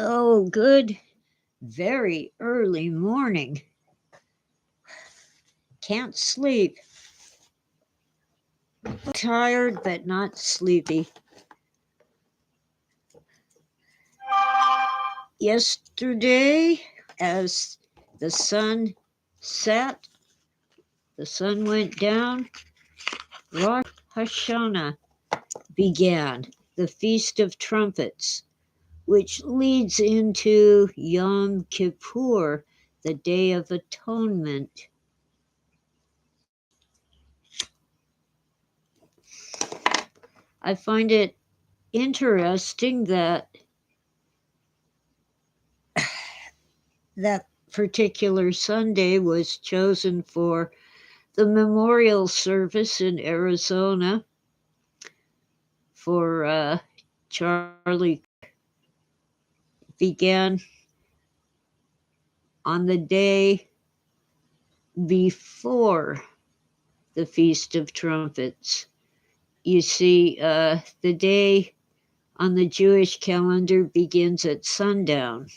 Oh, good. Very early morning. Can't sleep. Tired, but not sleepy. Yesterday, as the sun set, the sun went down, Rosh Hashana began, the Feast of Trumpets, which leads into Yom Kippur, the Day of Atonement. I find it interesting that that particular Sunday was chosen for the memorial service in Arizona for Charlie began on the day before the Feast of Trumpets. You see, the day on the Jewish calendar begins at sundown,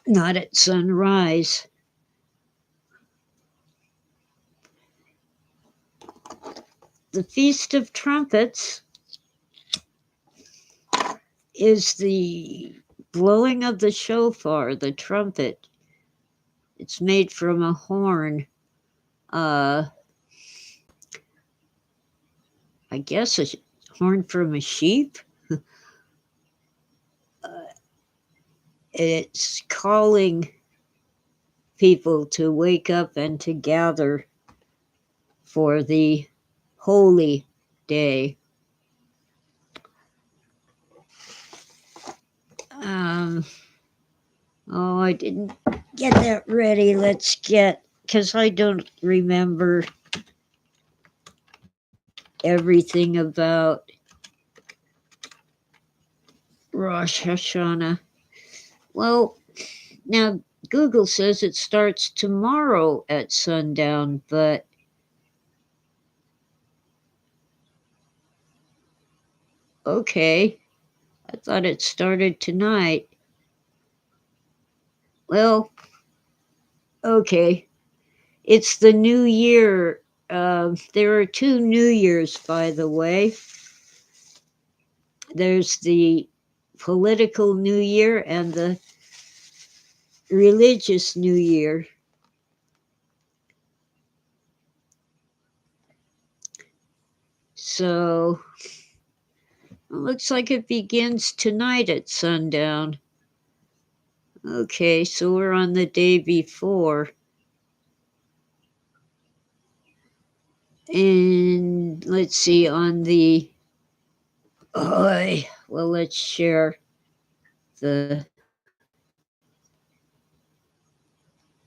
not at sunrise. The Feast of Trumpets is the blowing of the shofar, the trumpet. It's made from a horn. I guess a horn from a sheep. It's calling people to wake up and to gather for the holy day. Oh, I didn't get that ready. Because I don't remember everything about Rosh Hashana. Well, now Google says it starts tomorrow at sundown, but okay. I thought it started tonight. Well, okay. It's the new year. There are two New Years, by the way. There's the political New Year and the religious New Year. So it looks like it begins tonight at sundown. Okay, so we're on the day before. And let's see, on the, well, let's share the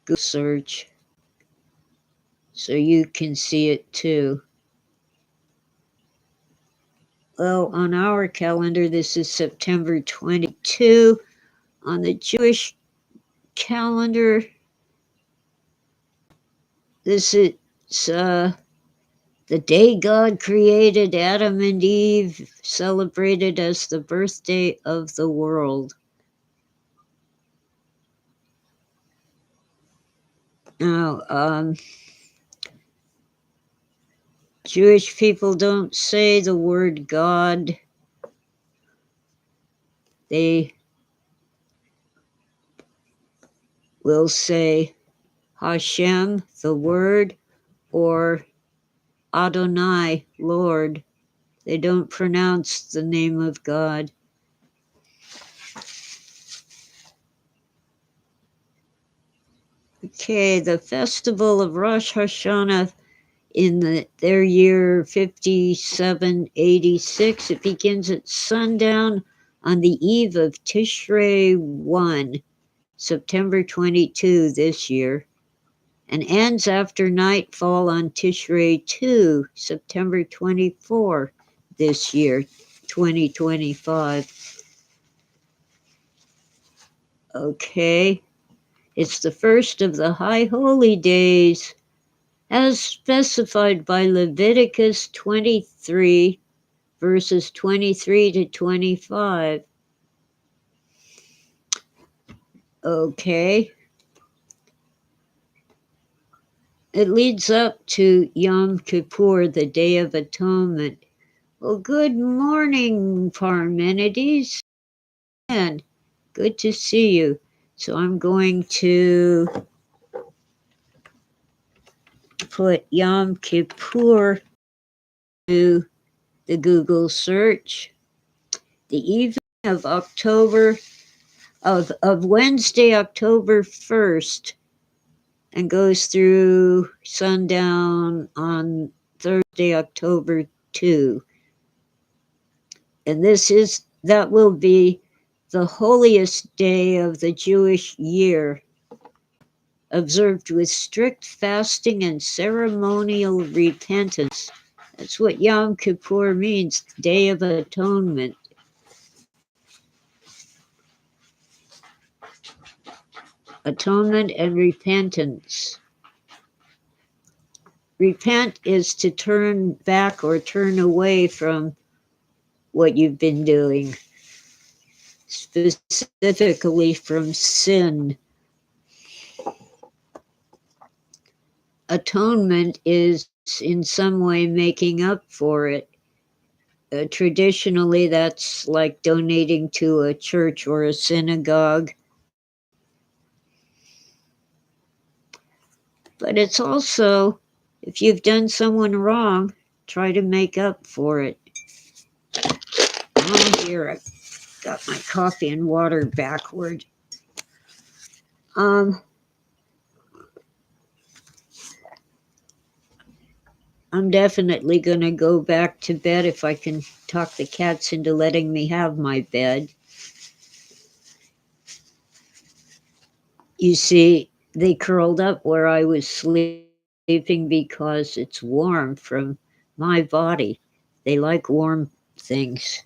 Google search so you can see it too. Well, on our calendar, this is September 22. On the Jewish calendar, this is the day God created Adam and Eve, celebrated as the birthday of the world. Now, Jewish people don't say the word God. They will say Hashem, the word, or Adonai, Lord. They don't pronounce the name of God. Okay, the festival of Rosh Hashana in their year 5786, it begins at sundown on the eve of Tishrei 1, September 22 this year, and ends after nightfall on Tishrei 2, September 24 this year, 2025. Okay, it's the first of the high holy days, as specified by Leviticus 23, verses 23 to 25. Okay. It leads up to Yom Kippur, the Day of Atonement. Well, good morning, Parmenides. And good to see you. So I'm going to put Yom Kippur to the Google search. The evening of Wednesday, October 1st, and goes through sundown on Thursday, October 2. And that will be the holiest day of the Jewish year, observed with strict fasting and ceremonial repentance. That's what Yom Kippur means, Day of Atonement. Atonement and repentance. Repent is to turn back or turn away from what you've been doing, specifically from sin. Atonement is in some way making up for it. Traditionally, that's like donating to a church or a synagogue. But it's also, if you've done someone wrong, try to make up for it. Oh, here, I've got my coffee and water backward. I'm definitely going to go back to bed if I can talk the cats into letting me have my bed. You see, they curled up where I was sleeping because it's warm from my body. They like warm things.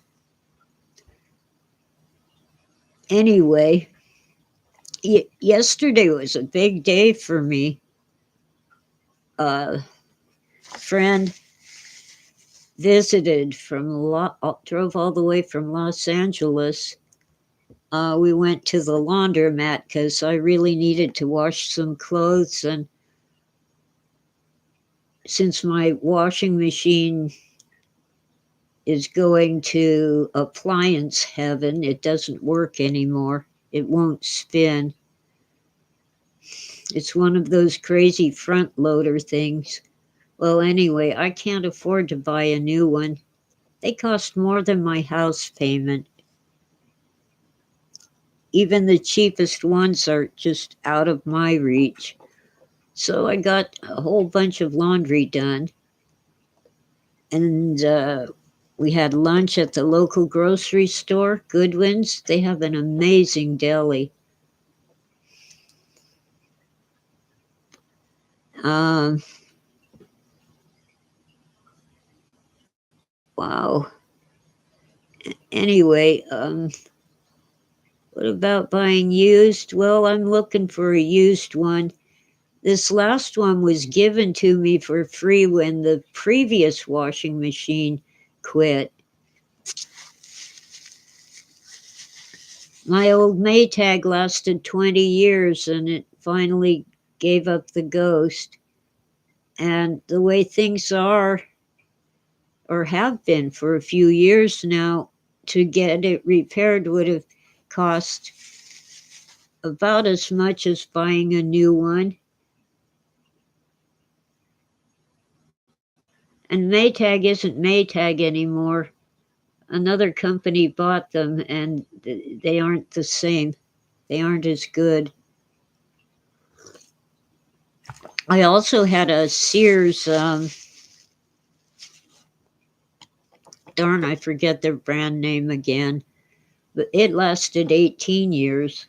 Anyway, yesterday was a big day for me. A friend visited drove all the way from Los Angeles. We went to the laundromat because I really needed to wash some clothes, and since my washing machine is going to appliance heaven, it doesn't work anymore. It won't spin. It's one of those crazy front loader things. Well, anyway, I can't afford to buy a new one. They cost more than my house payment. Even the cheapest ones are just out of my reach. So I got a whole bunch of laundry done. And we had lunch at the local grocery store, Goodwin's. They have an amazing deli. Wow. Anyway, what about buying used? Well, I'm looking for a used one. This last one was given to me for free when the previous washing machine quit. My old Maytag lasted 20 years and it finally gave up the ghost. And the way things are, or have been for a few years now, to get it repaired would have cost about as much as buying a new one. And Maytag isn't Maytag anymore. Another company bought them and they aren't the same. They aren't as good. I also had a Sears, darn, I forget their brand name again, but it lasted 18 years.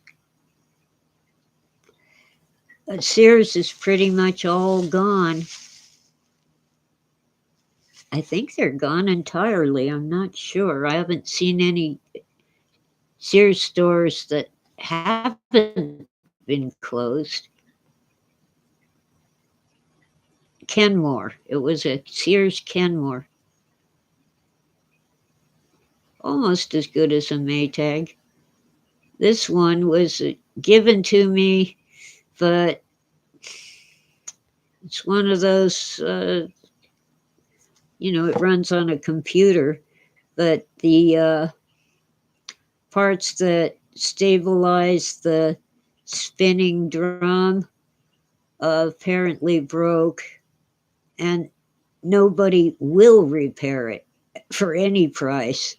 But Sears is pretty much all gone. I think they're gone entirely. I'm not sure. I haven't seen any Sears stores that haven't been closed. Kenmore. It was a Sears Kenmore. Almost as good as a Maytag. This one was given to me, but it's one of those, it runs on a computer, but the parts that stabilize the spinning drum apparently broke, and nobody will repair it for any price.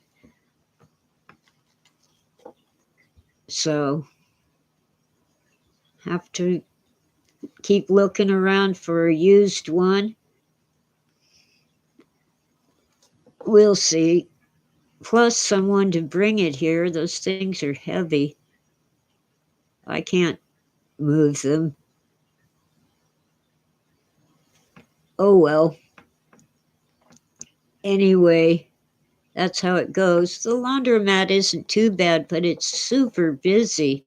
So, have to keep looking around for a used one. We'll see. Plus, someone to bring it here. Those things are heavy. I can't move them. Oh well. Anyway, that's how it goes. The laundromat isn't too bad, but it's super busy.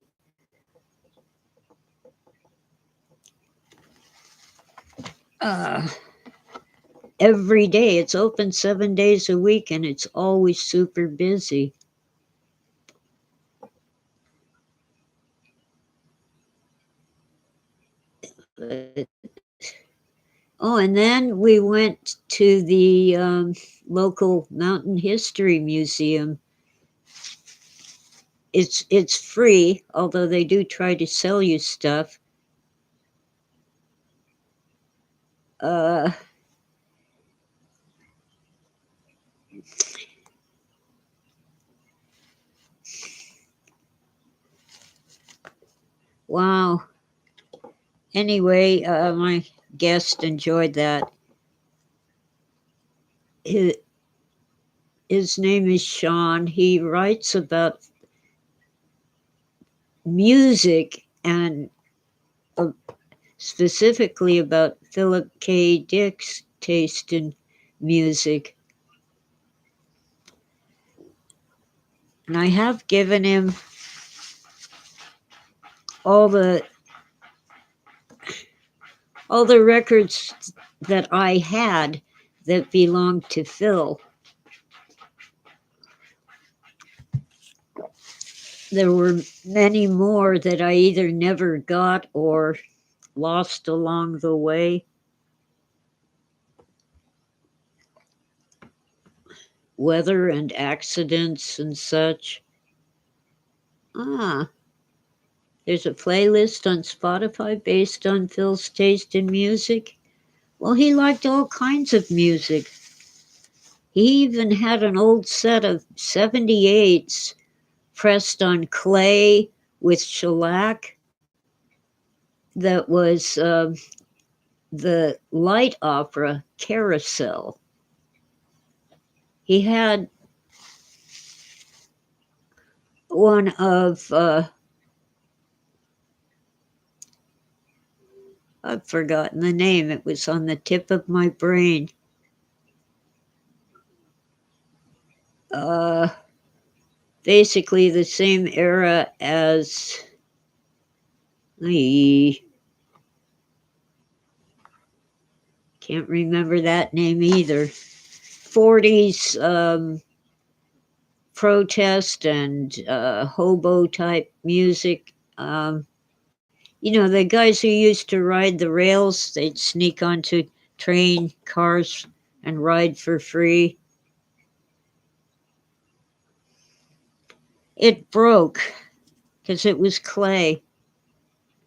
Uh, every day. It's open 7 days a week, and it's always super busy. Oh, and then we went to the local mountain history museum. It's free, although they do try to sell you stuff. Uh, wow. Anyway, my guest enjoyed that. His name is Sean. He writes about music and specifically about Philip K. Dick's taste in music. And I have given him all the records that I had that belonged to Phil. There were many more that I either never got or lost along the way. Weather and accidents and such. There's a playlist on Spotify based on Phil's taste in music. Well, he liked all kinds of music. He even had an old set of 78s pressed on clay with shellac that was the light opera Carousel. He had one of, I've forgotten the name, it was on the tip of my brain. Basically the same era as can't remember that name either. 40s protest and hobo type music. The guys who used to ride the rails, they'd sneak onto train cars and ride for free. It broke because it was clay.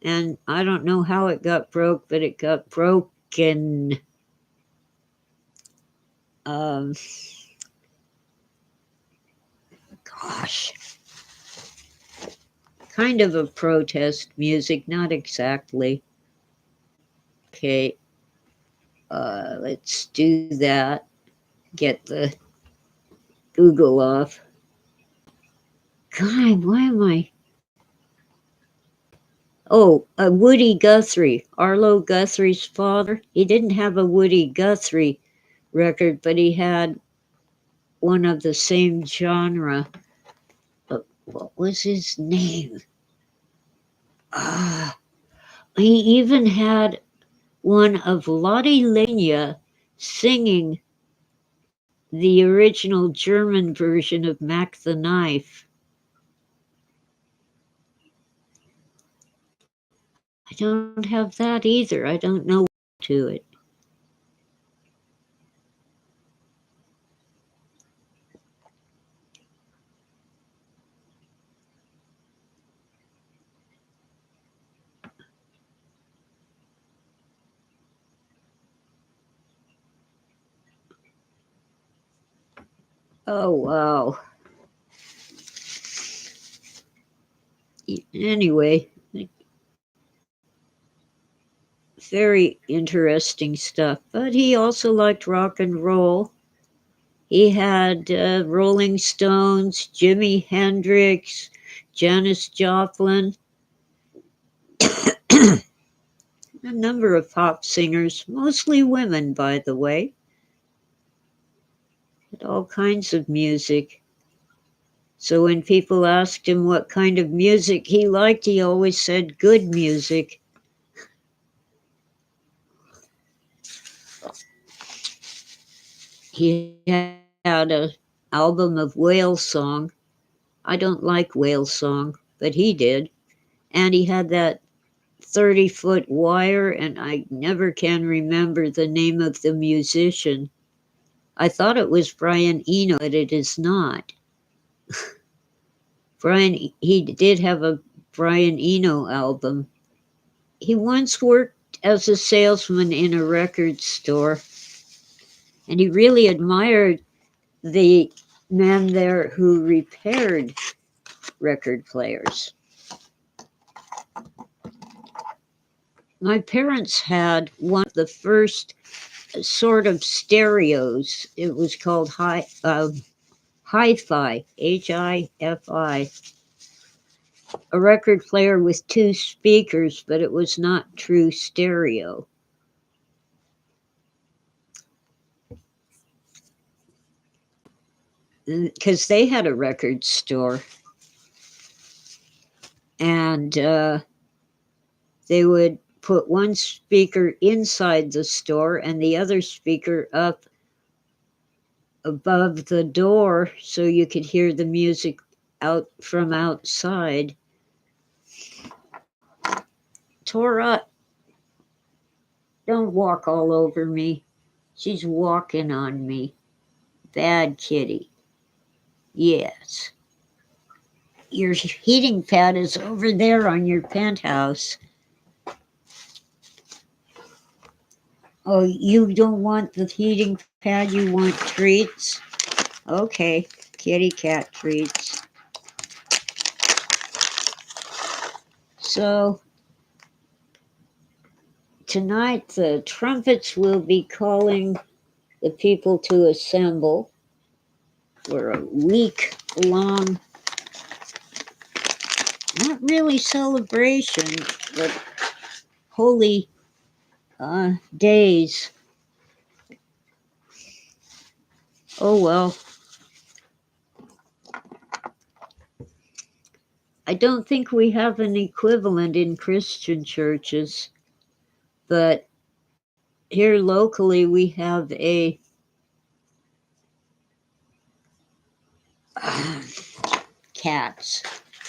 And I don't know how it got broke, but it got broken. Gosh. Kind of a protest music, not exactly. Okay. Let's do that. Get the Google off. God, why am I? Oh, Woody Guthrie, Arlo Guthrie's father. He didn't have a Woody Guthrie record, but he had one of the same genre. But what was his name? He even had one of Lotte Lenya singing the original German version of Mac the Knife. I don't have that either. I don't know what to it. Oh, wow. Anyway, very interesting stuff. But he also liked rock and roll. He had Rolling Stones, Jimi Hendrix, Janis Joplin, a number of pop singers, mostly women, by the way. Had all kinds of music. So when people asked him what kind of music he liked, he always said good music. He had an album of whale song. I don't like whale song, but he did. And he had that 30-foot wire, and I never can remember the name of the musician. I thought it was Brian Eno, but it is not. He did have a Brian Eno album. He once worked as a salesman in a record store, and he really admired the man there who repaired record players. My parents had one of the first sort of stereos. It was called Hi-Fi, Hifi, a record player with two speakers, but it was not true stereo. Because they had a record store, and they would put one speaker inside the store and the other speaker up above the door so you could hear the music out from outside. Tora, don't walk all over me. She's walking on me. Bad kitty. Yes. Your heating pad is over there on your penthouse. Oh, you don't want the heating pad, you want treats? Okay, kitty cat treats. So, tonight the trumpets will be calling the people to assemble for a week-long, not really celebration, but holy days. Oh well. I don't think we have an equivalent in Christian churches, but here locally we have a cats.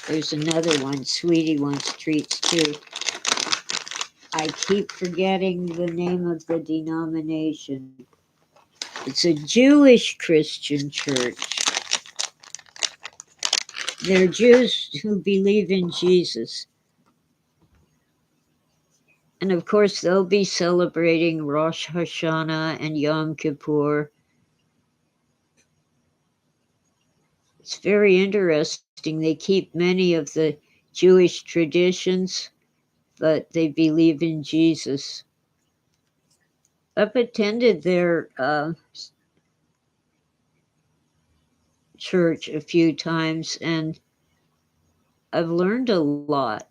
There's another one. Sweetie wants treats too. I keep forgetting the name of the denomination. It's a Jewish Christian church. They're Jews who believe in Jesus. And of course, they'll be celebrating Rosh Hashana and Yom Kippur. It's very interesting. They keep many of the Jewish traditions, but they believe in Jesus. I've attended their church a few times, and I've learned a lot.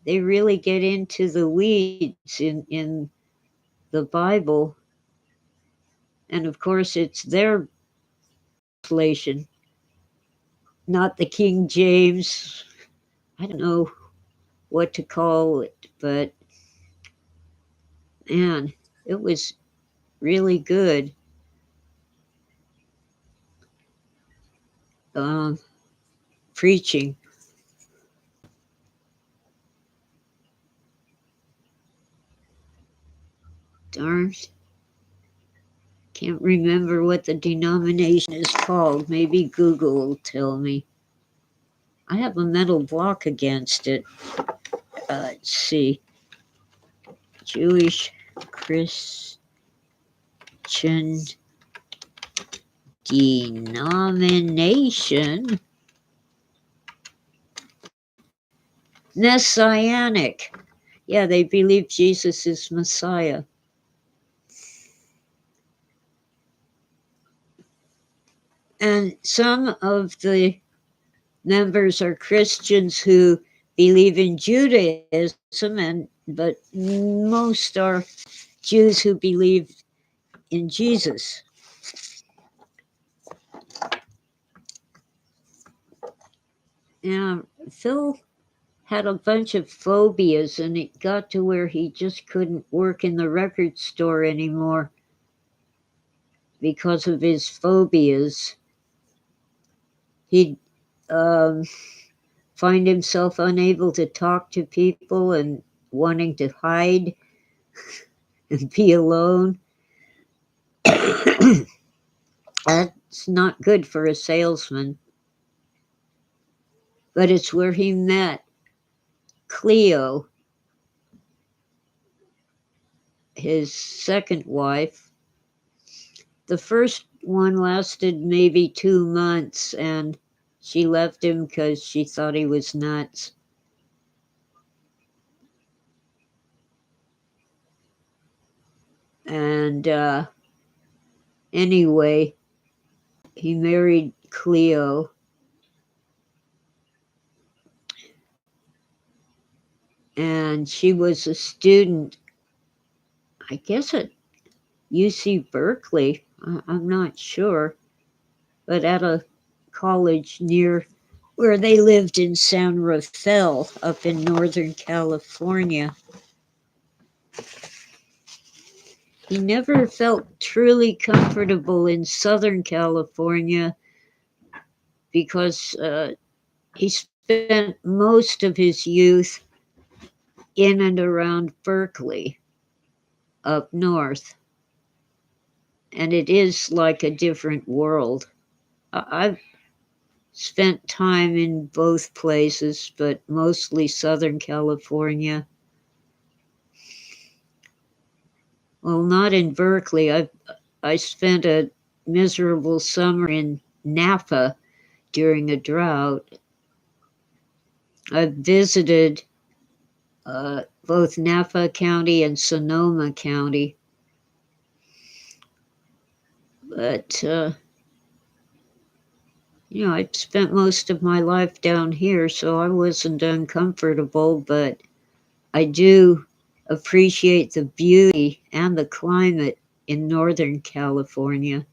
They really get into the weeds in the Bible. And of course, it's their translation, not the King James. I don't know what to call it, but man, it was really good. Preaching. Can't remember what the denomination is called. Maybe Google will tell me. I have a mental block against it. Let's see. Jewish Christian denomination. Messianic. Yeah, they believe Jesus is Messiah. And some of the members are Christians who believe in Judaism, but most are Jews who believe in Jesus. And Phil had a bunch of phobias, and it got to where he just couldn't work in the record store anymore because of his phobias. He'd find himself unable to talk to people and wanting to hide and be alone. That's not good for a salesman. But it's where he met Cleo, his second wife. The first one lasted maybe 2 months, and she left him because she thought he was nuts. And anyway, he married Cleo. And she was a student, I guess, at UC Berkeley. I'm not sure, but at a college near where they lived in San Rafael up in Northern California. He never felt truly comfortable in Southern California because he spent most of his youth in and around Berkeley up north. And it is like a different world. I've spent time in both places, but mostly Southern California. Well, not in Berkeley. I spent a miserable summer in Napa during a drought. I've visited both Napa County and Sonoma County. But, I spent most of my life down here, so I wasn't uncomfortable, but I do appreciate the beauty and the climate in Northern California.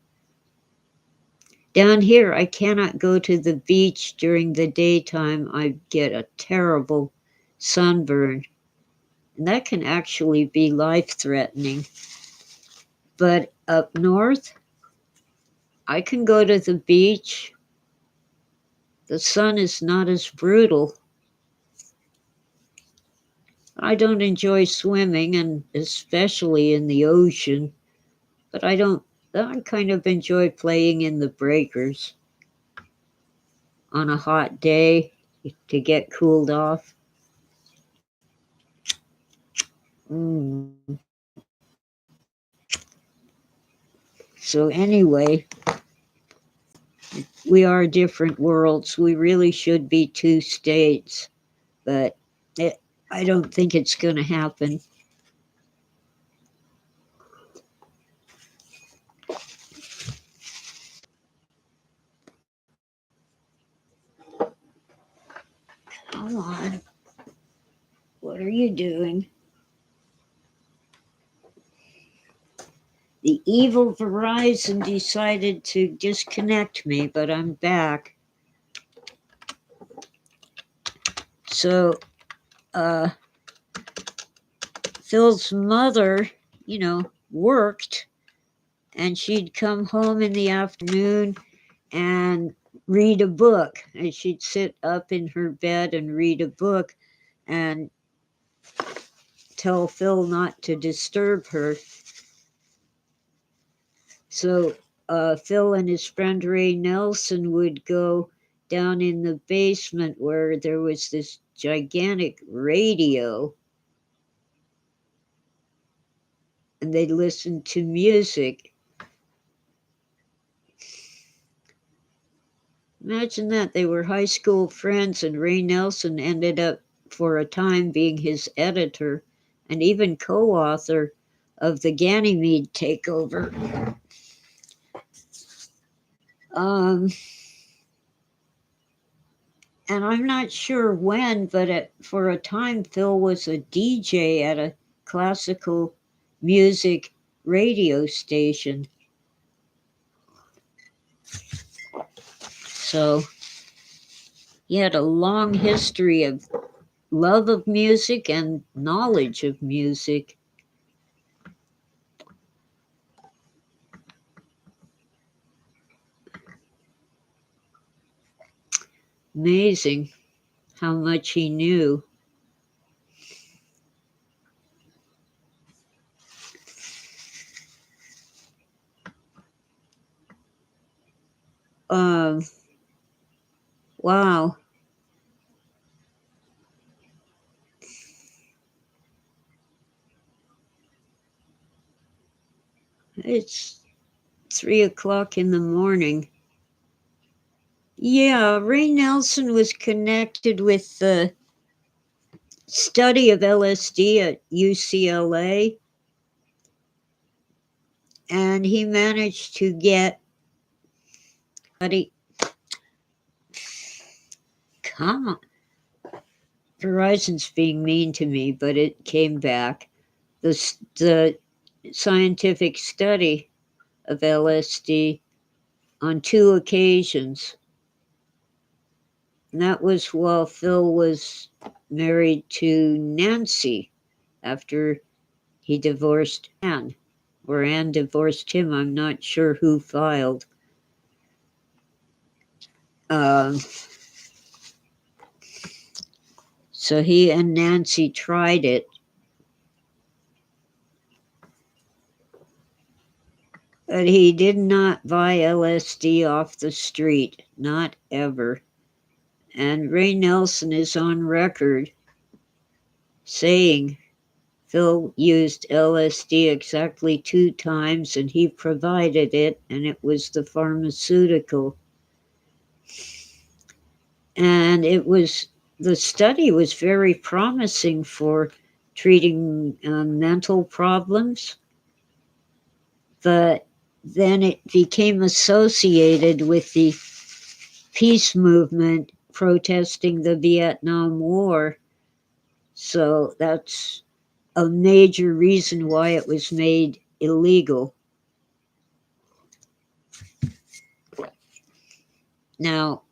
Down here, I cannot go to the beach during the daytime. I get a terrible sunburn, and that can actually be life-threatening. But up north, I can go to the beach. The sun is not as brutal. I don't enjoy swimming, and especially in the ocean, but I kind of enjoy playing in the breakers on a hot day to get cooled off. So anyway, we are different worlds. We really should be two states, but I don't think it's going to happen. Come on. What are you doing? The evil Verizon decided to disconnect me, but I'm back. So, Phil's mother, worked, and she'd come home in the afternoon and read a book. And she'd sit up in her bed and read a book and tell Phil not to disturb her. So Phil and his friend Ray Nelson would go down in the basement where there was this gigantic radio, and they'd listen to music. Imagine that. They were high school friends, and Ray Nelson ended up, for a time, being his editor and even co author of the Ganymede takeover. And I'm not sure when, but for a time, Phil was a DJ at a classical music radio station. So he had a long history of love of music and knowledge of music. Amazing how much he knew. Wow. It's 3 o'clock in the morning. Yeah, Ray Nelson was connected with the study of LSD at UCLA, and he managed to get. Come on. Verizon's being mean to me, but it came back. The scientific study of LSD on 2 occasions. And that was while Phil was married to Nancy after he divorced Anne. Or Anne divorced him. I'm not sure who filed. So he and Nancy tried it. But he did not buy LSD off the street. Not ever. And Ray Nelson is on record saying Phil used LSD exactly 2 times and he provided it, and it was the pharmaceutical. And the study was very promising for treating mental problems, but then it became associated with the peace movement protesting the Vietnam War. So that's a major reason why it was made illegal. Now,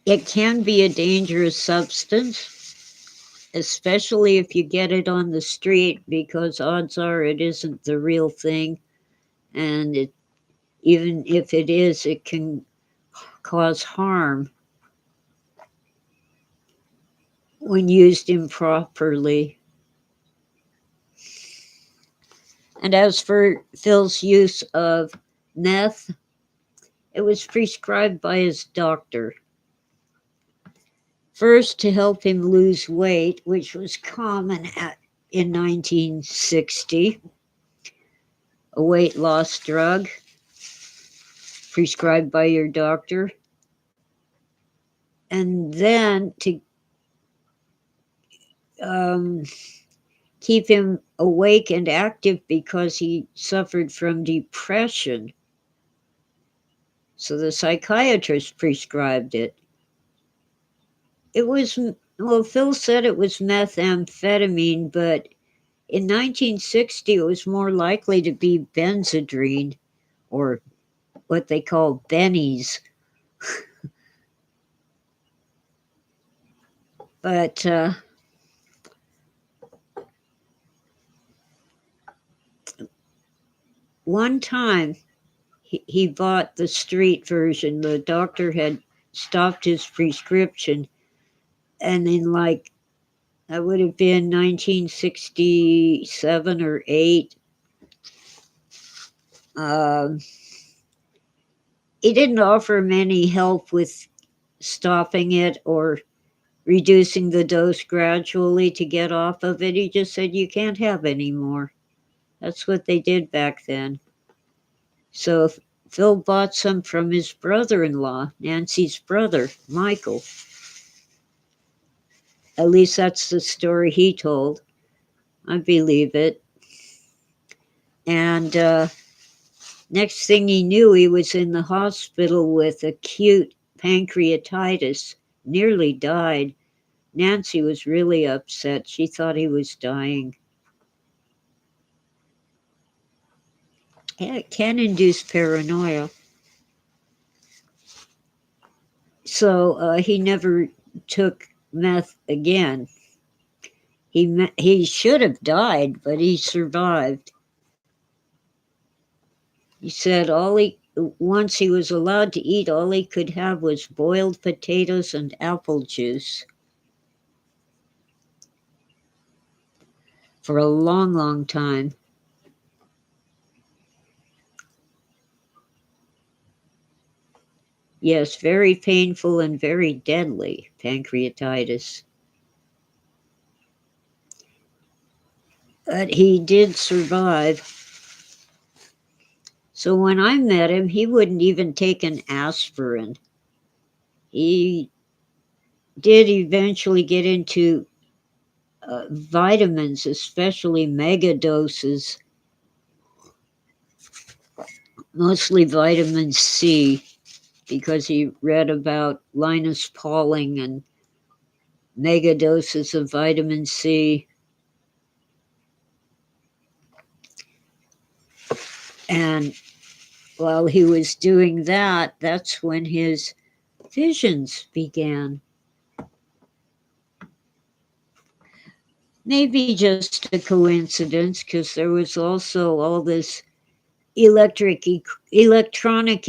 it can be a dangerous substance, especially if you get it on the street, because odds are it isn't the real thing. And even if it is, it can cause harm when used improperly. And as for Phil's use of meth, it was prescribed by his doctor. First, to help him lose weight, which was common in 1960, a weight loss drug prescribed by your doctor. And then to keep him awake and active because he suffered from depression. So the psychiatrist prescribed it. It was, well, Phil said it was methamphetamine, but in 1960 it was more likely to be Benzedrine, or what they call bennies. But one time he bought the street version. The doctor had stopped his prescription, and in that would have been 1967 or 8, Um, he didn't offer him any help with stopping it or reducing the dose gradually to get off of it. He just said, "You can't have any more." That's what they did back then. So Phil bought some from his brother-in-law, Nancy's brother, Michael. At least that's the story he told. I believe it. And next thing he knew, he was in the hospital with acute pancreatitis, nearly died. Nancy was really upset. She thought he was dying. Yeah, it can induce paranoia. So he never took meth again. He should have died, but he survived. He said once he was allowed to eat, all he could have was boiled potatoes and apple juice for a long, long time. Yes, very painful and very deadly, pancreatitis. But he did survive. So when I met him, he wouldn't even take an aspirin. He did eventually get into vitamins, especially mega doses, mostly vitamin C, because he read about Linus Pauling and mega doses of vitamin C. And while he was doing that, that's when his visions began. Maybe just a coincidence, because there was also all this electronic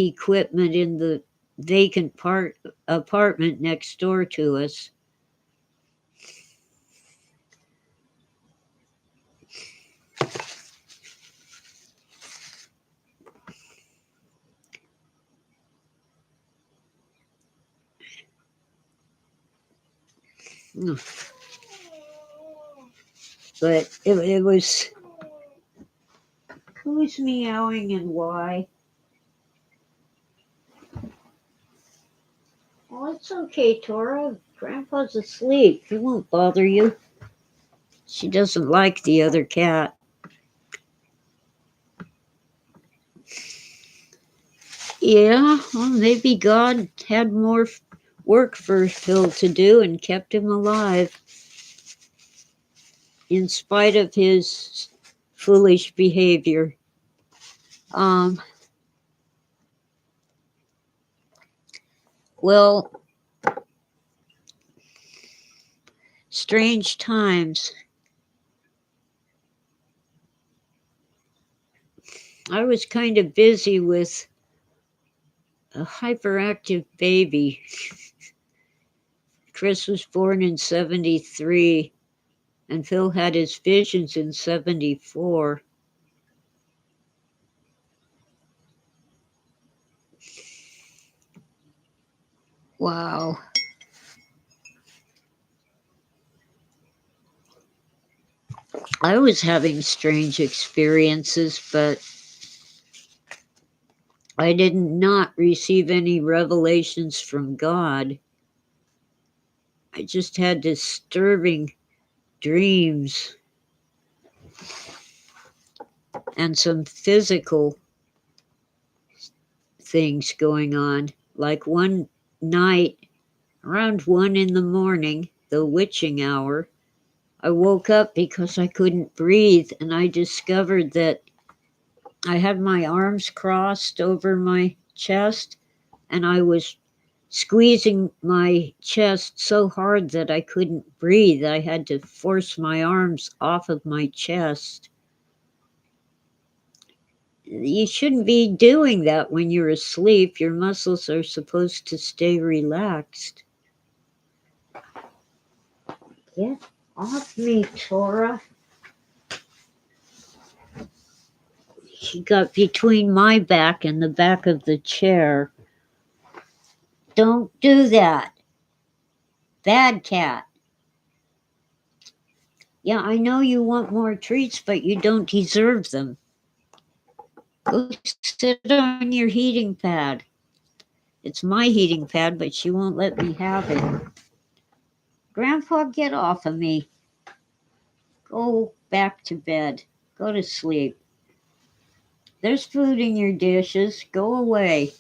equipment in the vacant apartment next door to us. But it was, who's meowing and why? Well, it's okay, Tora. Grandpa's asleep. He won't bother you. She doesn't like the other cat. Yeah, well, maybe God had more work for Phil to do and kept him alive in spite of his foolish behavior. Um, well, strange times. I was kind of busy with a hyperactive baby. Chris was born in 73, and Phil had his visions in 74. Wow. I was having strange experiences, but I did not receive any revelations from God. I just had disturbing dreams and some physical things going on. Like one night, around 1 in the morning, the witching hour, I woke up because I couldn't breathe, and I discovered that I had my arms crossed over my chest, and I was squeezing my chest so hard that I couldn't breathe. I had to force my arms off of my chest. You shouldn't be doing that when you're asleep. Your muscles are supposed to stay relaxed. Get off me, Tora. She got between my back and the back of the chair. Don't do that. Bad cat. Yeah, I know you want more treats, but you don't deserve them. Go sit on your heating pad. It's my heating pad, but she won't let me have it. Grandpa, get off of me. Go back to bed. Go to sleep. There's food in your dishes. Go away.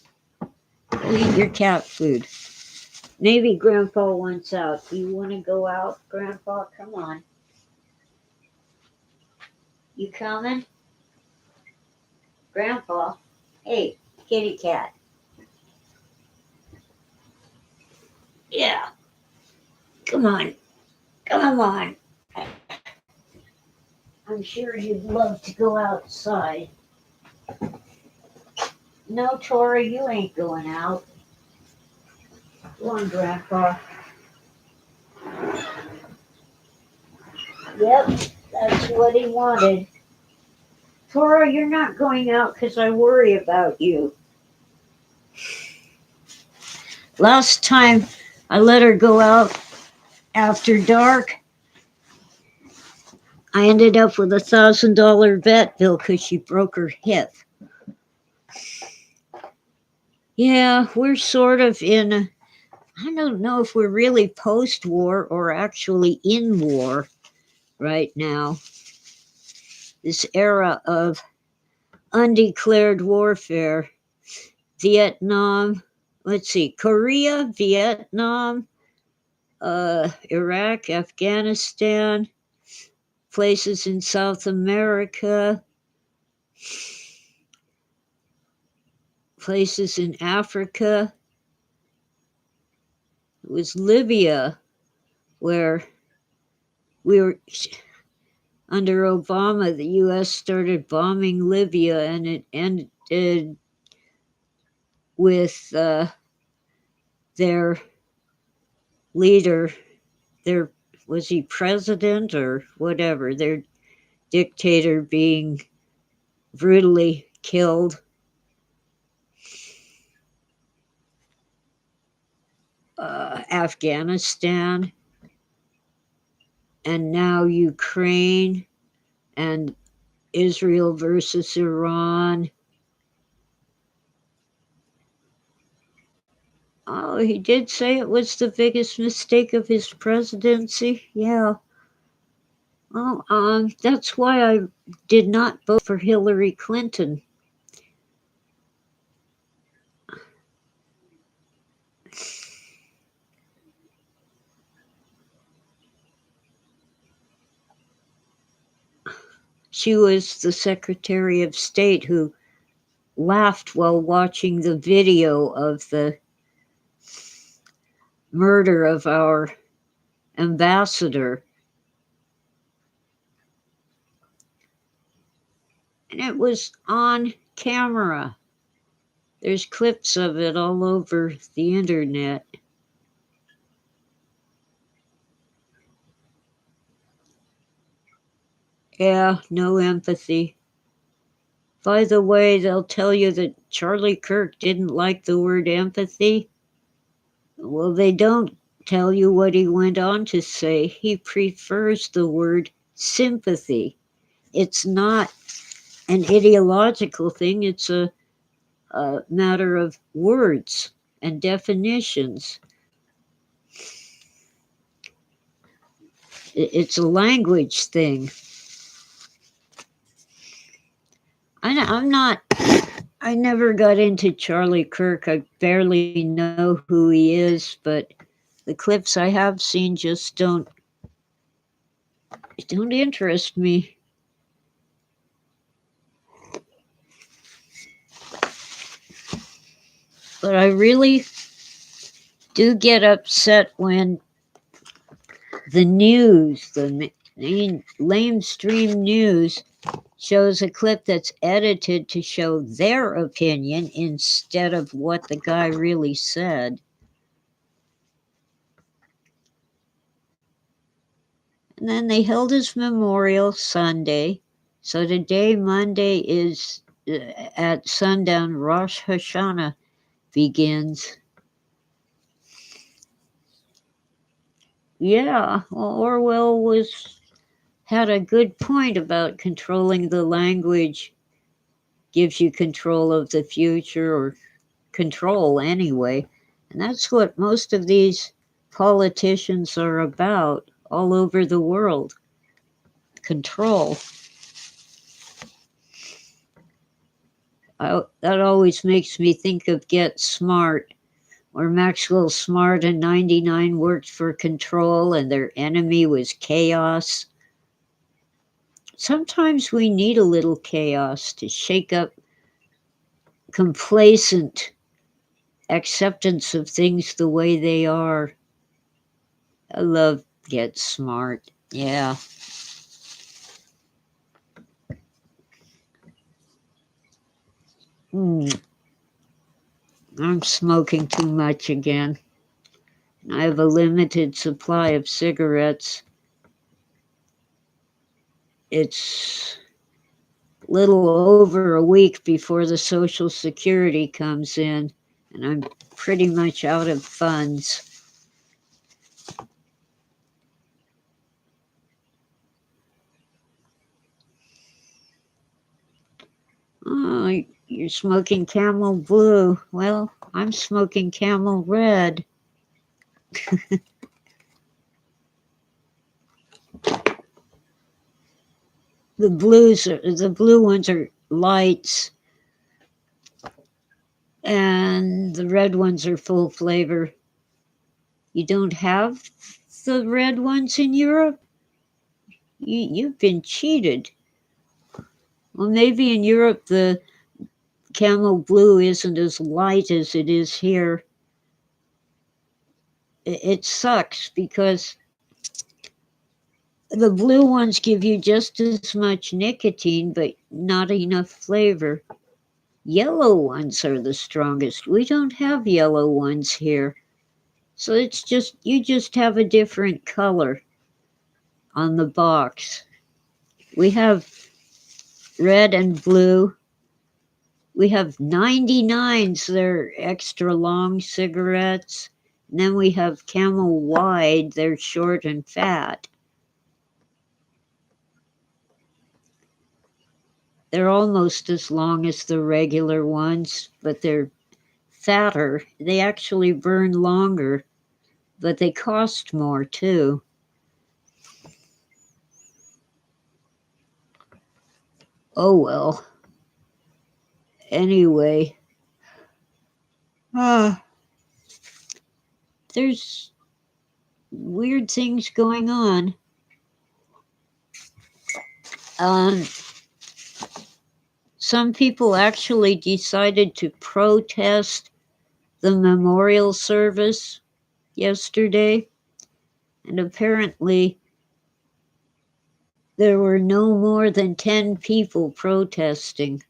Go eat your cat food. Maybe Grandpa wants out. Do you want to go out, Grandpa? Come on. You coming? Grandpa? Hey, kitty cat. Yeah. Come on. Come on. I'm sure you'd love to go outside. No, Tora, you ain't going out. Go on, Grandpa. Yep, that's what he wanted. Tora, you're not going out because I worry about you. Last time I let her go out after dark, I ended up with $1,000 vet bill because she broke her hip. Yeah, we're sort of in, I don't know if we're really post-war or actually in war right now. This era of undeclared warfare. Vietnam, Korea, Vietnam, Iraq, Afghanistan, places in South America, places in Africa. It was Libya where we were, under Obama, the U.S. started bombing Libya, and it ended with their leader, was he president or whatever, their dictator being brutally killed. Afghanistan, and now Ukraine, and Israel versus Iran. Oh, he did say it was the biggest mistake of his presidency. Yeah. Well, that's why I did not vote for Hillary Clinton. She was the Secretary of State who laughed while watching the video of the murder of our ambassador. And it was on camera. There's clips of it all over the internet. Yeah, no empathy. By the way, they'll tell you that Charlie Kirk didn't like the word empathy. Well, they don't tell you what he went on to say. He prefers the word sympathy. It's not an ideological thing, it's a matter of words and definitions. It's a language thing. I never got into Charlie Kirk. I barely know who he is, but the clips I have seen just don't interest me. But I really do get upset when the news, the mainstream news, shows a clip that's edited to show their opinion instead of what the guy really said. And then they held his memorial Sunday. So today, Monday, is at sundown, Rosh Hashana begins. Yeah, well, Orwell had a good point about controlling the language gives you control of the future, or control anyway. And that's what most of these politicians are about all over the world. Control. That always makes me think of Get Smart, where Maxwell Smart and 99 worked for control and their enemy was chaos. Sometimes we need a little chaos to shake up complacent acceptance of things the way they are. I love Get Smart. Yeah. I'm smoking too much again. I have a limited supply of cigarettes. It's a little over a week before the Social Security comes in, and I'm pretty much out of funds. Oh, you're smoking Camel Blue. Well, I'm smoking Camel Red. The blue ones are lights, and the red ones are full flavor. You don't have the red ones in Europe? You've been cheated. Well, maybe in Europe the Camel Blue isn't as light as it is here. It sucks because the blue ones give you just as much nicotine, but not enough flavor. Yellow ones are the strongest. We don't have yellow ones here. So it's just, you just have a different color on the box. We have red and blue. We have 99s, they're extra long cigarettes. And then we have Camel Wide, they're short and fat. They're almost as long as the regular ones, but they're fatter. They actually burn longer, but they cost more too. Oh well. Anyway, there's weird things going on. Some people actually decided to protest the memorial service yesterday, and apparently there were no more than 10 people protesting.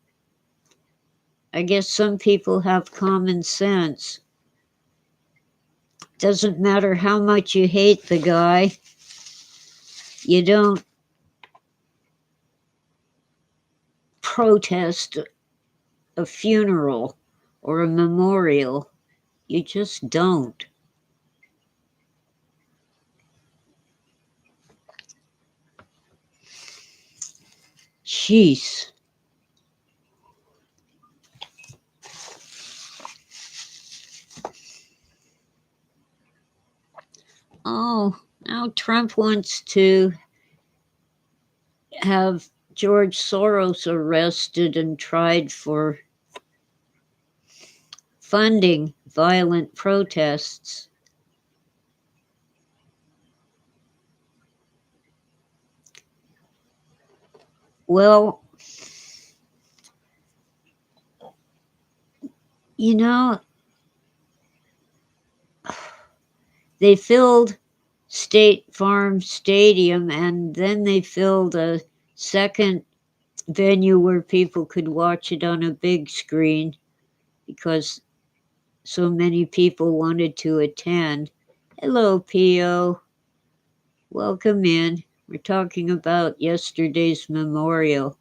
I guess some people have common sense. Doesn't matter how much you hate the guy, you don't protest a funeral or a memorial. You just don't. Jeez. Oh, now Trump wants to have George Soros arrested and tried for funding violent protests. Well, you know, they filled State Farm Stadium, and then they filled a second venue where people could watch it on a big screen because so many people wanted to attend. Hello, P.O. Welcome in. We're talking about yesterday's memorial.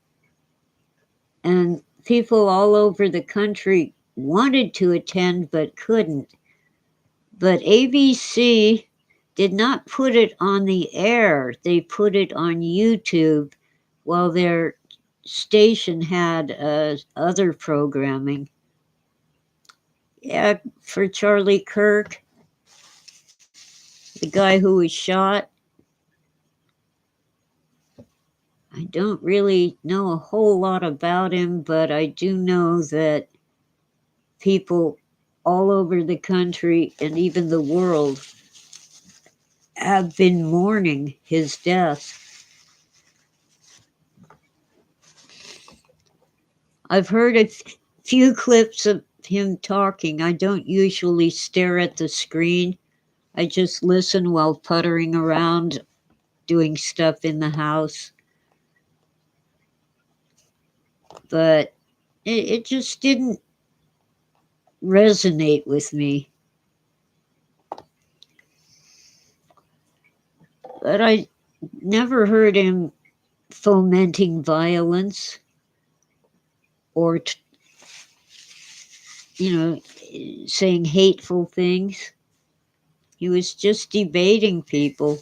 And people all over the country wanted to attend but couldn't. But ABC did not put it on the air. They put it on YouTube while their station had other programming. Yeah, for Charlie Kirk, the guy who was shot, I don't really know a whole lot about him, but I do know that people all over the country and even the world have been mourning his death. I've heard a few clips of him talking. I don't usually stare at the screen. I just listen while puttering around doing stuff in the house. But it just didn't resonate with me. But I never heard him fomenting violence or, saying hateful things. He was just debating people.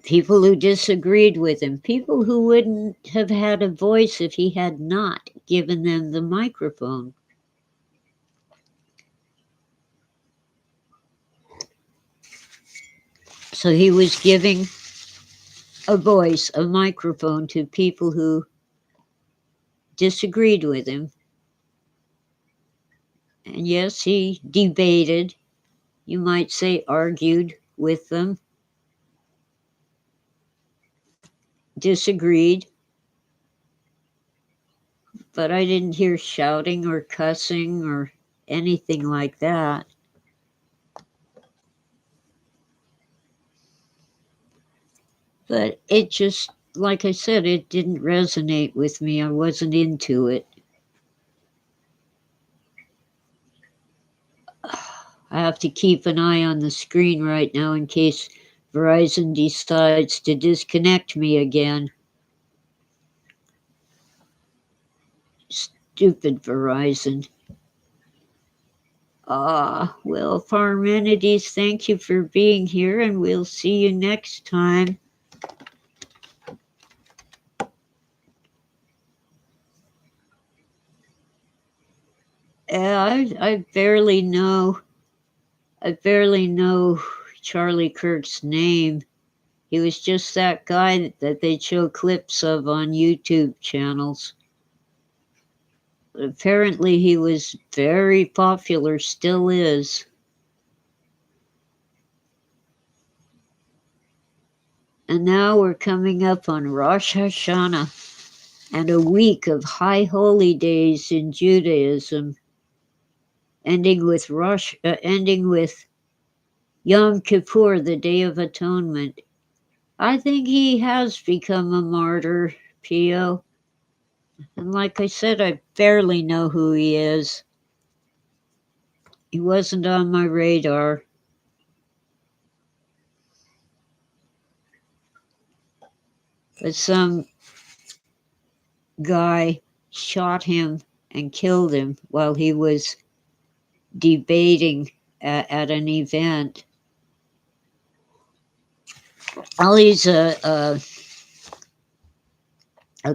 People who disagreed with him. People who wouldn't have had a voice if he had not given them the microphone. So he was giving a voice, a microphone to people who disagreed with him. And yes, he debated, you might say argued with them, disagreed, but I didn't hear shouting or cussing or anything like that. But it just, like I said, it didn't resonate with me. I wasn't into it. I have to keep an eye on the screen right now in case Verizon decides to disconnect me again. Stupid Verizon. Well, Parmenides, thank you for being here, and we'll see you next time. I barely know Charlie Kirk's name. He was just that guy that they show clips of on YouTube channels. Apparently he was very popular, still is. And now we're coming up on Rosh Hashana and a week of high holy days in Judaism, ending with Yom Kippur, the Day of Atonement. I think he has become a martyr, Pio. And like I said, I barely know who he is. He wasn't on my radar. But some guy shot him and killed him while he was debating at an event. Ali's a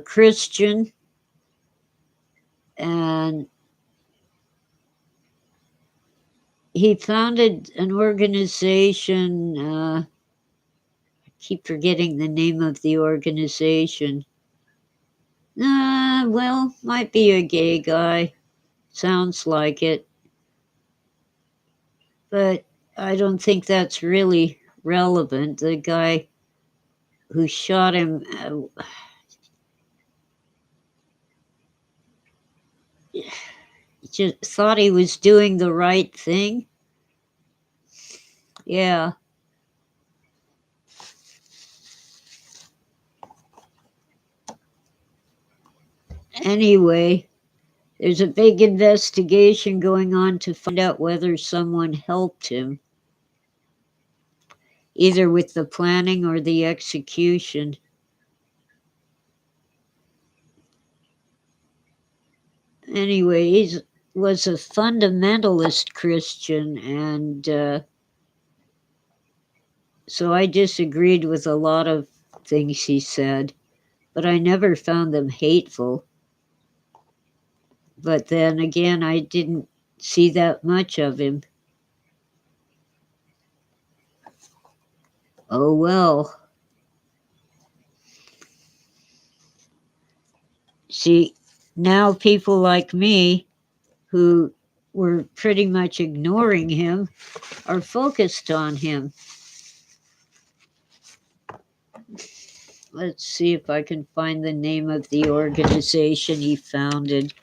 Christian, and he founded an organization. I keep forgetting the name of the organization. Well, might be a gay guy. Sounds like it. But I don't think that's really relevant. The guy who shot him just thought he was doing the right thing. Yeah. Anyway, there's a big investigation going on to find out whether someone helped him, either with the planning or the execution. Anyway, he was a fundamentalist Christian, and so I disagreed with a lot of things he said, but I never found them hateful. But then again, I didn't see that much of him. Oh well. See, now people like me who were pretty much ignoring him are focused on him. Let's see if I can find the name of the organization he founded.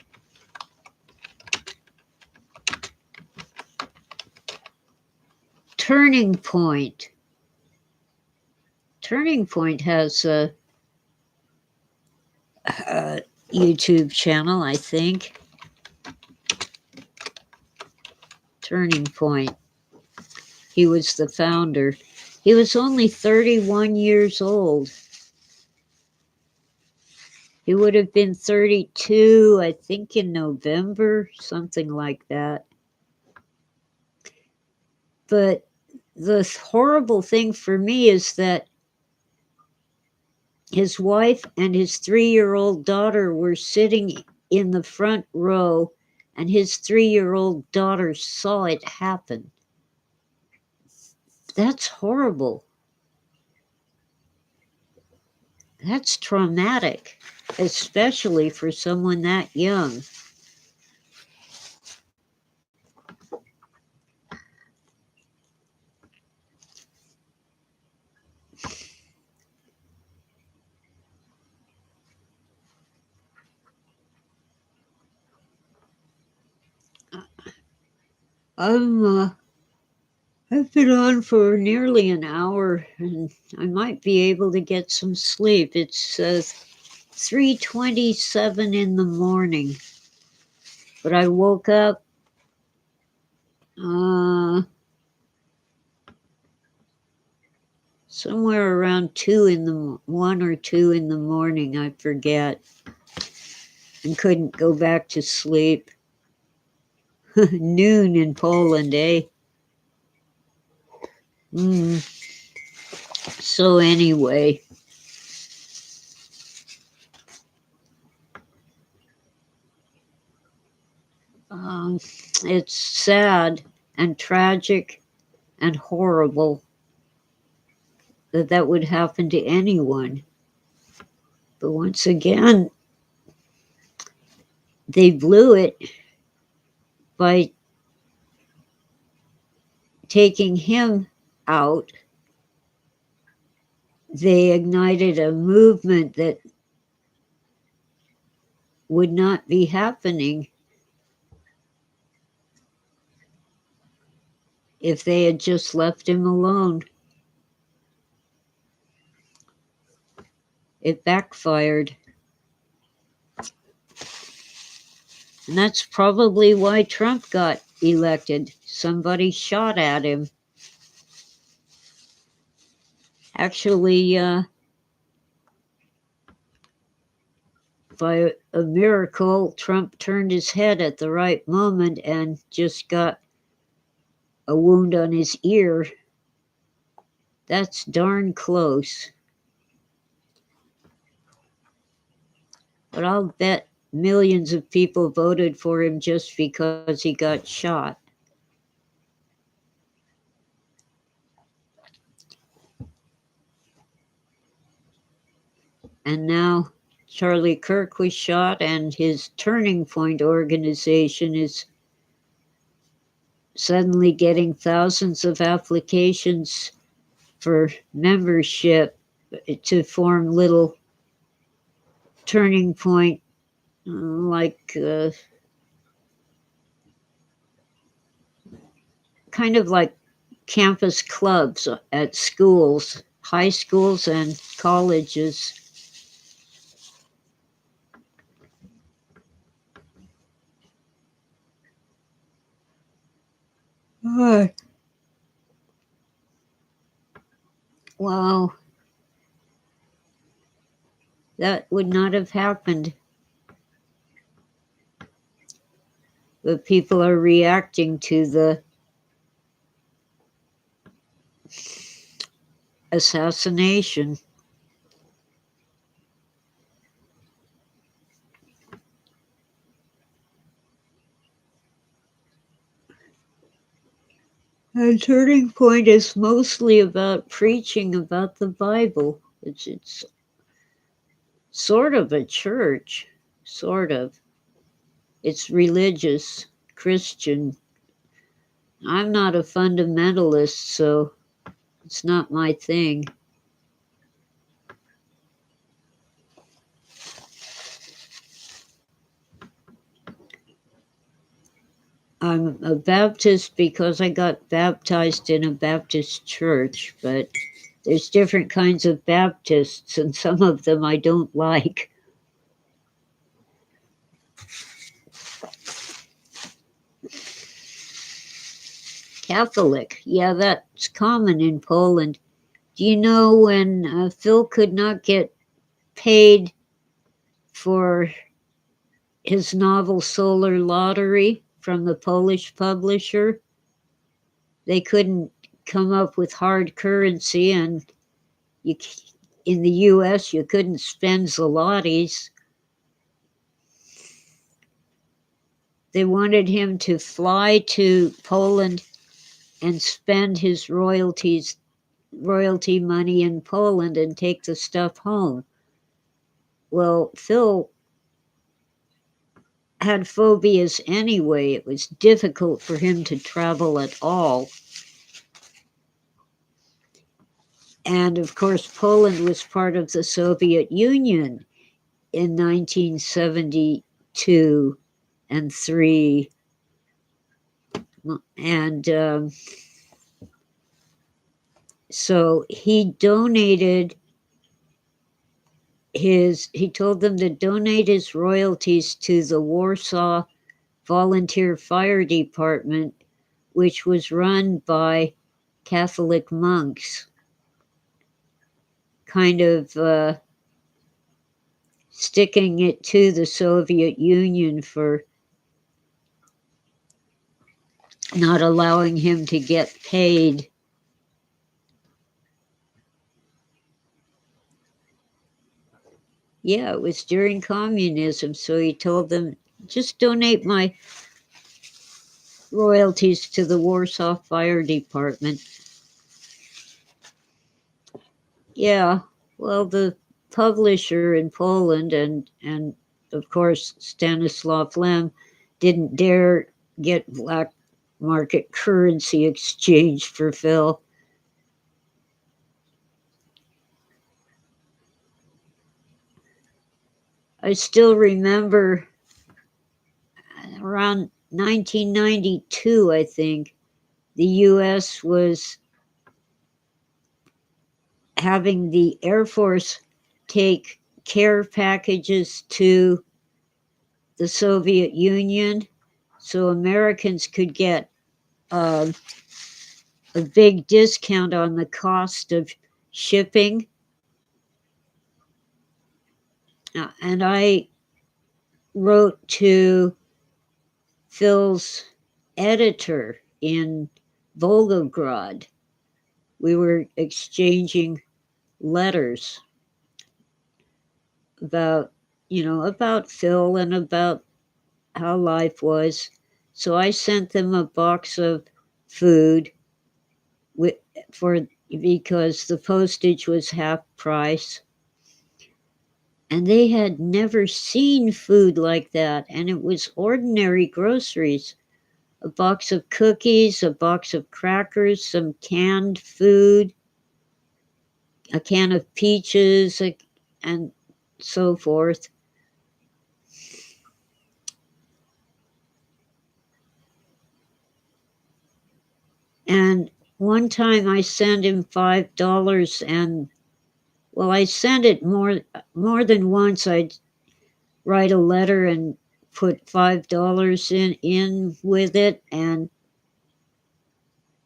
Turning Point. Turning Point has a YouTube channel, I think. Turning Point. He was the founder. He was only 31 years old. He would have been 32, I think, in November, something like that. But the horrible thing for me is that his wife and his 3-year-old daughter were sitting in the front row, and his 3-year-old daughter saw it happen. That's horrible. That's traumatic, especially for someone that young. I've been on for nearly an hour, and I might be able to get some sleep. It's 3:27 in the morning, but I woke up somewhere around 1 or 2 in the morning, I forget, and couldn't go back to sleep. Noon in Poland, eh? So anyway, it's sad and tragic and horrible that would happen to anyone. But once again, they blew it by taking him out. They ignited a movement that would not be happening if they had just left him alone. It backfired. And that's probably why Trump got elected. Somebody shot at him. Actually, by a miracle, Trump turned his head at the right moment and just got a wound on his ear. That's darn close. But I'll bet millions of people voted for him just because he got shot. And now Charlie Kirk was shot, and his Turning Point organization is suddenly getting thousands of applications for membership to form little Turning Point, like kind of like campus clubs at schools, high schools and colleges. Wow, that would not have happened but people are reacting to the assassination. And Turning Point is mostly about preaching about the Bible. It's sort of a church, sort of. It's religious, Christian. I'm not a fundamentalist, so it's not my thing. I'm a Baptist because I got baptized in a Baptist church, but there's different kinds of Baptists, and some of them I don't like. Catholic, yeah, that's common in Poland. Do you know when Phil could not get paid for his novel Solar Lottery from the Polish publisher? They couldn't come up with hard currency, and you, in the US, you couldn't spend zlotys. They wanted him to fly to Poland and spend his royalty money in Poland and take the stuff home. Well, Phil had phobias anyway. It was difficult for him to travel at all. And of course, Poland was part of the Soviet Union in 1972 and 3. And so he told them to donate his royalties to the Warsaw Volunteer Fire Department, which was run by Catholic monks, kind of sticking it to the Soviet Union for not allowing him to get paid. Yeah, it was during communism, so he told them, just donate my royalties to the Warsaw Fire Department. Yeah, well, the publisher in Poland and of course Stanislav Lem didn't dare get black market currency exchanged for Phil. I still remember around 1992, I think, the US was having the Air Force take care packages to the Soviet Union so Americans could get a big discount on the cost of shipping. And I wrote to Phil's editor in Volgograd. We were exchanging letters about Phil and about how life was. So I sent them a box of food because the postage was half price. And they had never seen food like that. And it was ordinary groceries. A box of cookies, a box of crackers, some canned food, a can of peaches, and so forth. And one time I sent him $5, and well, I sent it more than once. I'd write a letter and put $5 in with it, and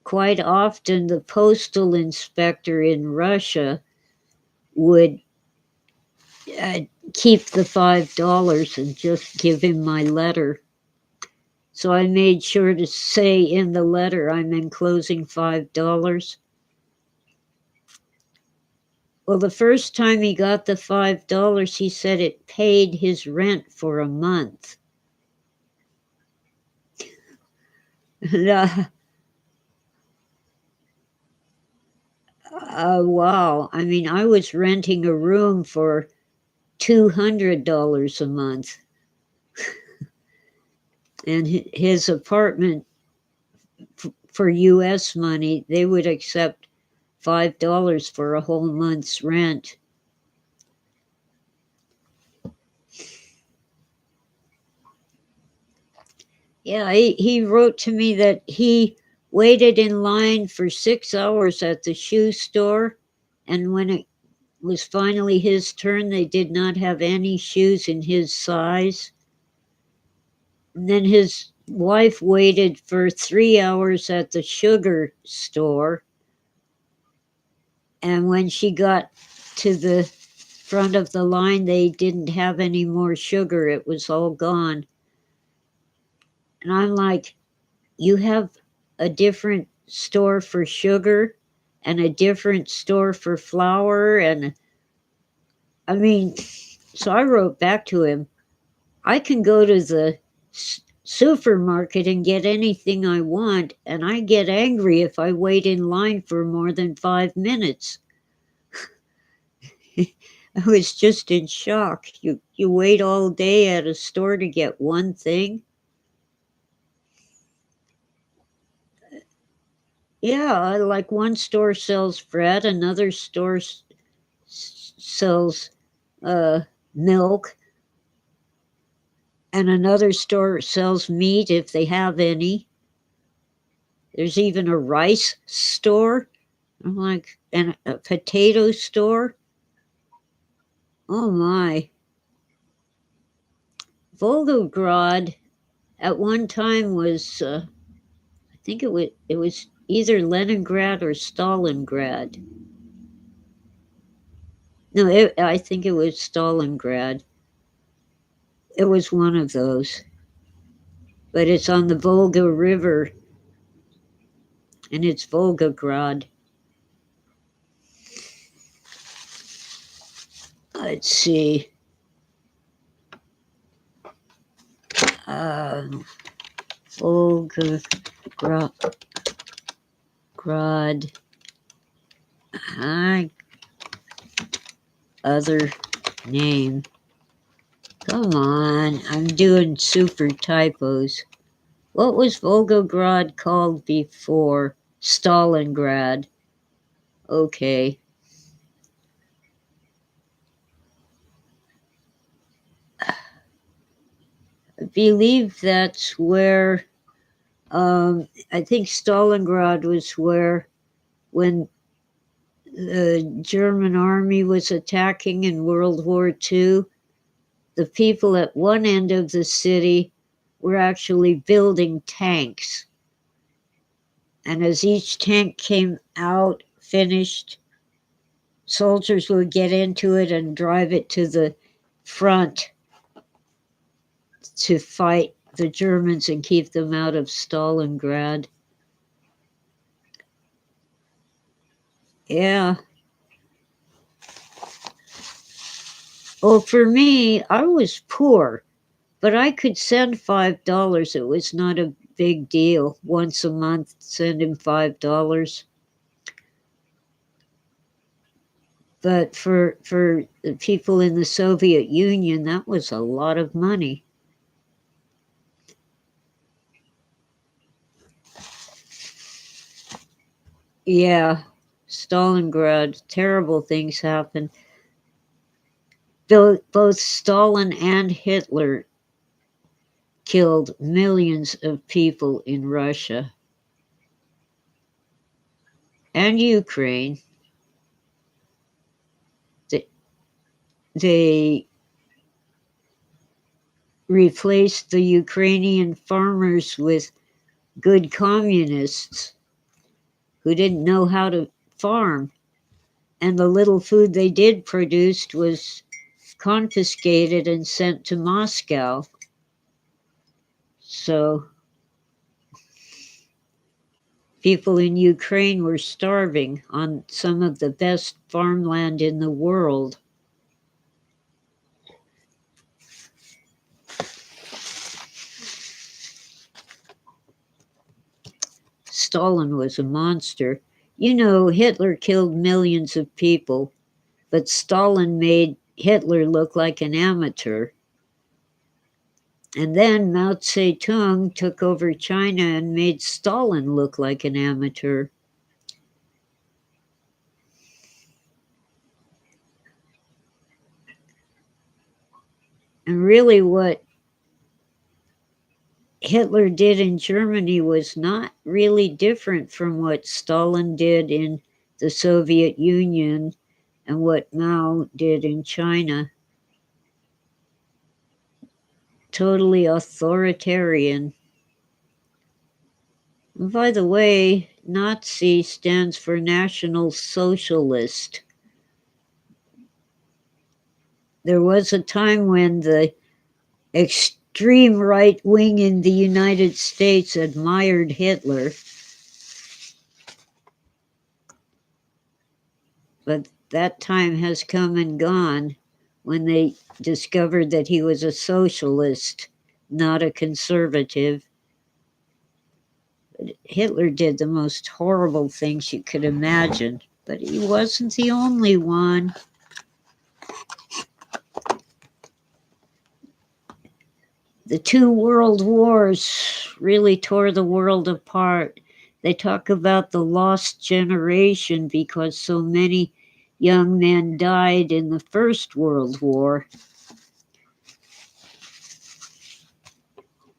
quite often the postal inspector in Russia would keep the $5 and just give him my letter. So I made sure to say in the letter I'm enclosing $5. Well, the first time he got the $5, he said it paid his rent for a month. Wow. I mean, I was renting a room for $200 a month. And his apartment, for US money, they would accept $5 for a whole month's rent. Yeah, he wrote to me that he waited in line for 6 hours at the shoe store, and when it was finally his turn, they did not have any shoes in his size. And then his wife waited for 3 hours at the sugar store, and when she got to the front of the line, they didn't have any more sugar. It was all gone. And I'm like, you have a different store for sugar and a different store for flour? And I mean, so I wrote back to him, I can go to the supermarket and get anything I want, and I get angry if I wait in line for more than 5 minutes. I was just in shock. You wait all day at a store to get one thing? Yeah, like one store sells bread, another store sells milk, and another store sells meat if they have any. There's even a rice store. I'm like, and a potato store. Oh my. Volgograd at one time was, I think it was either Leningrad or Stalingrad. No, I think it was Stalingrad. It was one of those. But it's on the Volga River, and it's Volgograd. Let's see. Volgograd. Other name. Come on, I'm doing super typos. What was Volgograd called before? Stalingrad. Okay. I believe that's where, I think Stalingrad was where, when the German army was attacking in World War II, the people at one end of the city were actually building tanks. And as each tank came out finished, soldiers would get into it and drive it to the front to fight the Germans and keep them out of Stalingrad. Yeah. Well, for me, I was poor, but I could send $5. It was not a big deal. Once a month, send him $5. But for the people in the Soviet Union, that was a lot of money. Yeah, Stalingrad, terrible things happened. Both Stalin and Hitler killed millions of people in Russia and Ukraine. They replaced the Ukrainian farmers with good communists who didn't know how to farm. And the little food they did produce was confiscated and sent to Moscow. So People in Ukraine were starving on some of the best farmland in the world. Stalin was a monster. You know, Hitler killed millions of people, but Stalin made Hitler look like an amateur. And then Mao Zedong took over China and made Stalin look like an amateur. And really, what Hitler did in Germany was not really different from what Stalin did in the Soviet Union and what Mao did in China. Totally authoritarian. And by the way, Nazi stands for National Socialist. There was a time when the extreme right wing in the United States admired Hitler, but that time has come and gone when they discovered that he was a socialist, not a conservative. But Hitler did the most horrible things you could imagine, but he wasn't the only one. The two world wars really tore the world apart. They talk about the lost generation because so many young men died in the First World War.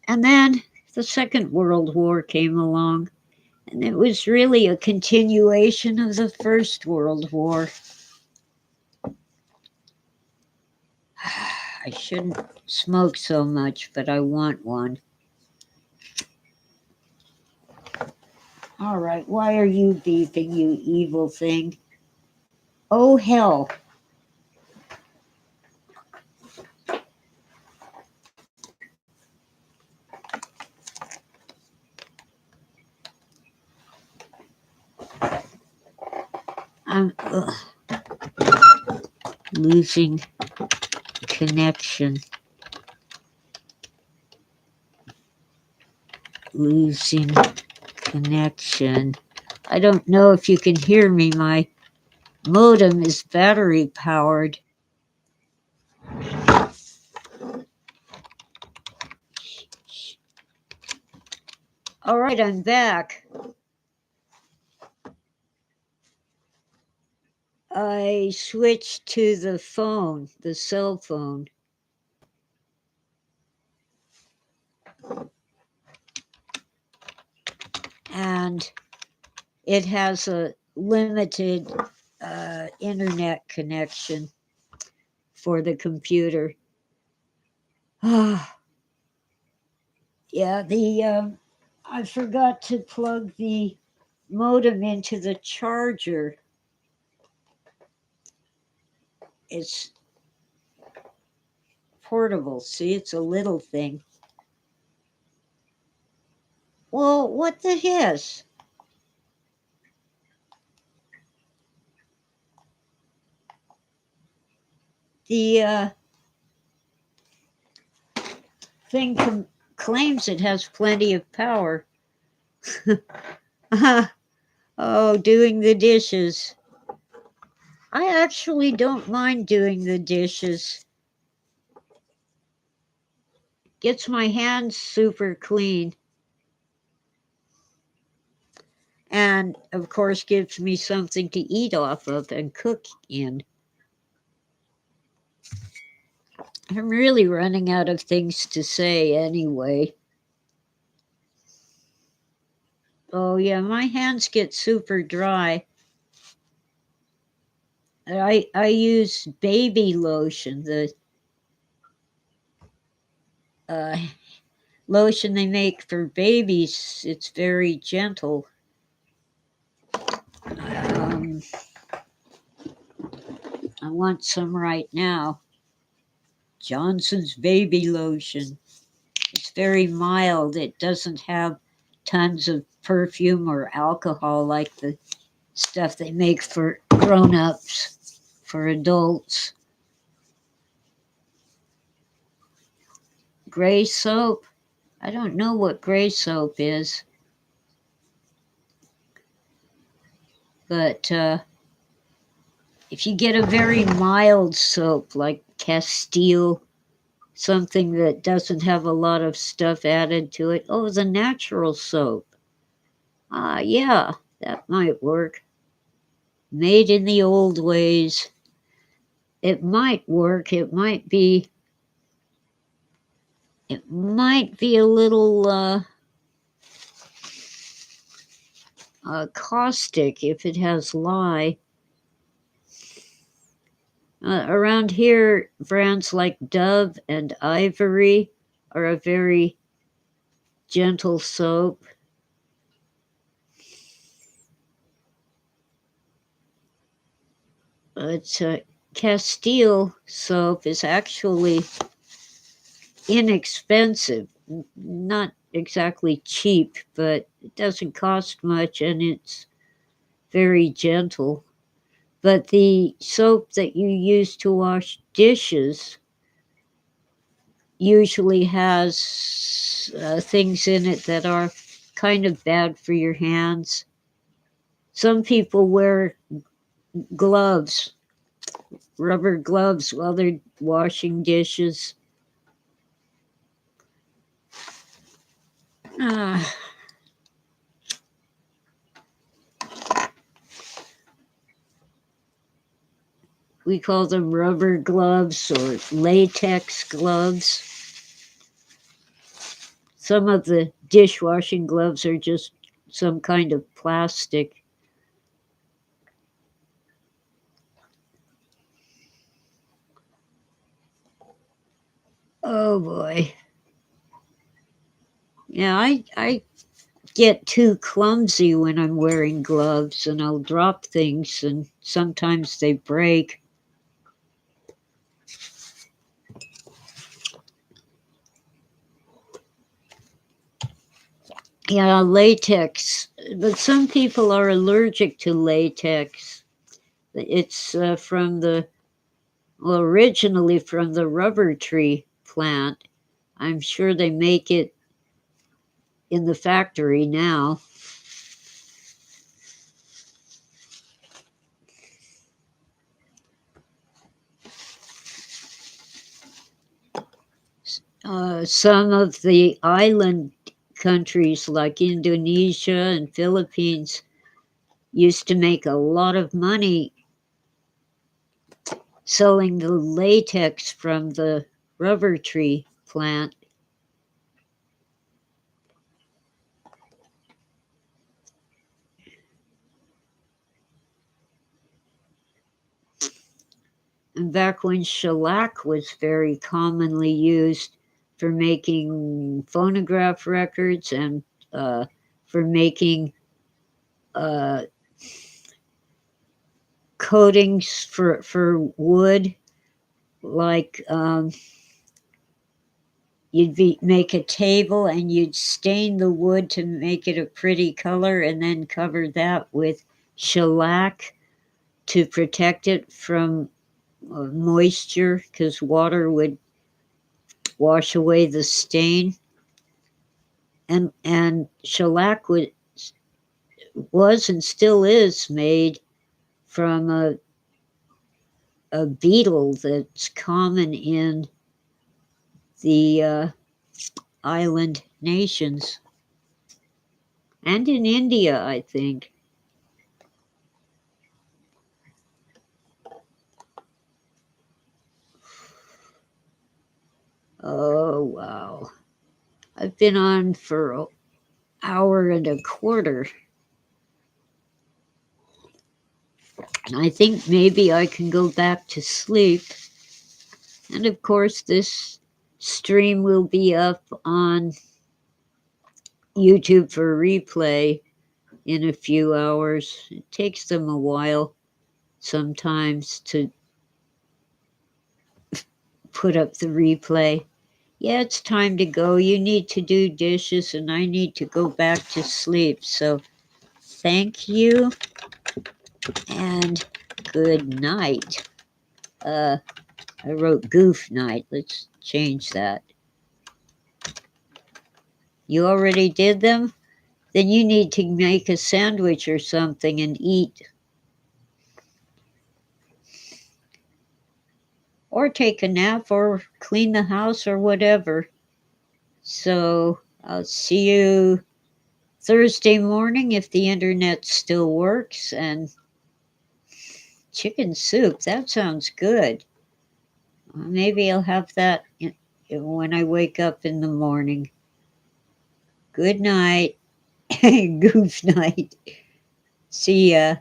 And then the Second World War came along, and it was really a continuation of the First World War. I shouldn't smoke so much, but I want one. All right, why are you beeping, you evil thing? Oh, hell. I'm losing connection. Losing connection. I don't know if you can hear me. My modem is battery powered. All right, I'm back. I switched to the phone, the cell phone. And it has a limited internet connection for the computer. Yeah, I forgot to plug the modem into the charger. It's portable. See, it's a little thing. Well, what the hiss? The thing claims it has plenty of power. Oh, doing the dishes. I actually don't mind doing the dishes. Gets my hands super clean. And, of course, gives me something to eat off of and cook in. I'm really running out of things to say anyway. Oh, yeah, my hands get super dry. I use baby lotion, the lotion they make for babies. It's very gentle. I want some right now. Johnson's baby lotion. It's very mild. It doesn't have tons of perfume or alcohol like the stuff they make for grown-ups, for adults. Gray soap? I don't know what gray soap is. But if you get a very mild soap like Castile, something that doesn't have a lot of stuff added to it. Oh, the natural soap. Ah, yeah, that might work. Made in the old ways. It might work. It might be a little caustic if it has lye. Around here, brands like Dove and Ivory are a very gentle soap. But Castile soap is actually inexpensive. Not exactly cheap, but it doesn't cost much and it's very gentle. But the soap that you use to wash dishes usually has things in it that are kind of bad for your hands. Some people wear gloves, rubber gloves, while they're washing dishes. We call them rubber gloves or latex gloves. Some of the dishwashing gloves are just some kind of plastic. Oh boy. Yeah, I get too clumsy when I'm wearing gloves and I'll drop things and sometimes they break. Yeah, latex. But some people are allergic to latex. It's originally from the rubber tree plant. I'm sure they make it in the factory now. Some of the island countries like Indonesia and Philippines used to make a lot of money selling the latex from the rubber tree plant. And back when shellac was very commonly used for making phonograph records and for making coatings for wood, like make a table and you'd stain the wood to make it a pretty color and then cover that with shellac to protect it from moisture because water would wash away the stain. And shellac was and still is made from a beetle that's common in the island nations and in India, I think. Oh, wow. I've been on for an hour and a quarter. And I think maybe I can go back to sleep. And of course, this stream will be up on YouTube for replay in a few hours. It takes them a while sometimes to put up the replay. Yeah, it's time to go. You need to do dishes and I need to go back to sleep. So thank you and good night. I wrote goof night. Let's change that. You already did them? Then you need to make a sandwich or something and eat. Or take a nap or clean the house or whatever. So I'll see you Thursday morning if the internet still works. And chicken soup, that sounds good. Maybe I'll have that when I wake up in the morning. Good night. Goof night. See ya.